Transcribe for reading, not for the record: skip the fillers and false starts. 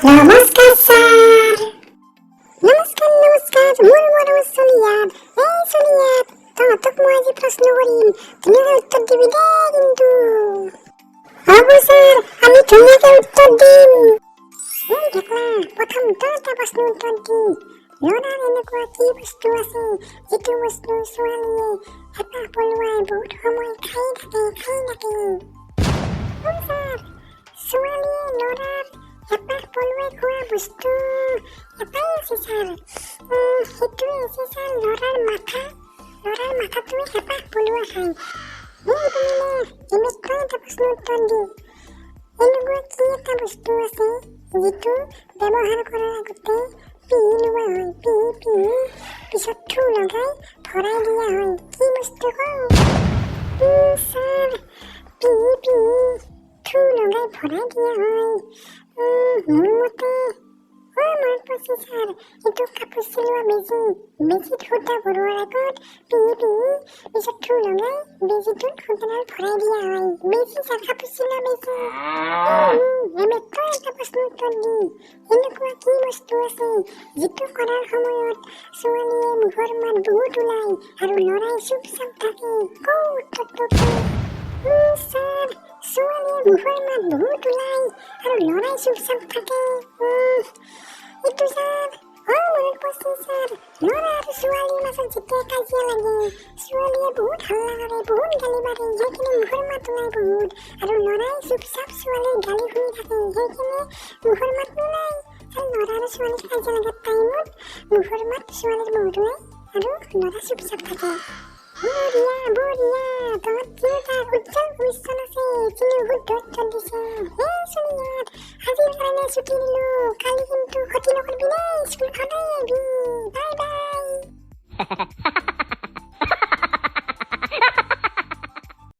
নমস্কাৰ ছাৰ। নমস্কাৰ মোৰ মৰম চলিয়াত। এই চলিয়াত তহঁতক মই আজি প্ৰশ্ন কৰিম, ধুনীয়াকৈ উত্তৰ দিবি দেই কিন্তু। হ'ব ছাৰ, আমি ধুনীয়াকৈ উত্তৰ দিম। এই ঢেকলা, প্ৰথম তই এটা প্ৰশ্নৰ উত্তৰ দি। ল'ৰাৰ এনেকুৱা কি বস্তু আছে যিটো বস্তু ছোৱালীয়ে হেঁপাহ পলোৱাই বহুত সময় খাই থাকে। ছাৰ, ছোৱালীয়ে ল'ৰাৰ হেঁপাহ পলুৱাই খোৱা বস্তু এটাই আছে ছাৰ। সেইটোৱে আছে ছাৰ ল'ৰাৰ মাথাটোৱে হেঁপাহ পলুৱাই খায়। এই শুনিলে এইমাত্ৰ এটা প্ৰশ্নৰ উত্তৰ দি। এনেকুৱা কি এটা বস্তু আছে যিটো ব্যৱহাৰ কৰাৰ আগতে পিহি লোৱা হয়, পিহি পিছত থু লগাই ভৰাই দিয়া হয়। কি বস্তু কওঁ? ছাৰ, পিহি থু লগাই ভৰাই দিয়া হয়। মোৰ মতে মনত পৰিছে ছাৰ, এইটো কাপোৰ চিলোৱা বেজীত সূতা ভৰোৱাৰ আগত পিহি পিছত থু লগাই বেজীটোত সূতাডাল ভৰাই দিয়া হয়। বেজী ছাৰ, কাপোৰ চিলোৱা বেজী। এইমাত্ৰ এটা প্ৰশ্নৰ উত্তৰ দি। এনেকুৱা কি বস্তু আছে যিটো কৰাৰ সময়ত ছোৱালীয়ে মুখৰ মাত বহুত ওলায় আৰু ল'ৰাই চুপচাপ থাকে? কওঁ উত্তৰটো কি? ছাৰ, ছোৱালীয়ে মুখৰ মাত বহুত ওলায় আৰু ল'ৰাই চুপচাপ থাকে। এইটো ছাৰ মনত পৰিছে ছাৰ, ল'ৰা আৰু ছোৱালীৰ মাজত যেতিয়া কাজিয়া লাগে, ছোৱালীয়ে বহুত হাল্লা কৰে, বহুত গালি পাৰে, সেইকাৰণে মুখৰ মাত ওলাই বহুত, আৰু ল'ৰাই চুপচাপ ছোৱালীৰ গালি শুনি থাকে, সেইকাৰণে মুখৰ মাত নোলায়। আৰু ল'ৰা আৰু ছোৱালীৰ কাজিয়া লগাৰ টাইমত মুখৰ মাত ছোৱালীৰ বহুত ওলাই আৰু ল'ৰা চুপচাপ থাকে। বঢ়িয়া, তহঁত তিনিটাৰ উজ্জ্বল ভৱিষ্যত আছে, তুমি শুদ্ধ উত্তৰ দিছা। চলিয়াত আজিৰ কাৰণে ছুটি দিলো, কালি কিন্তু ক্ষতি নকৰিবি দেই, স্কুল সদায় আহিবি। Bye bye.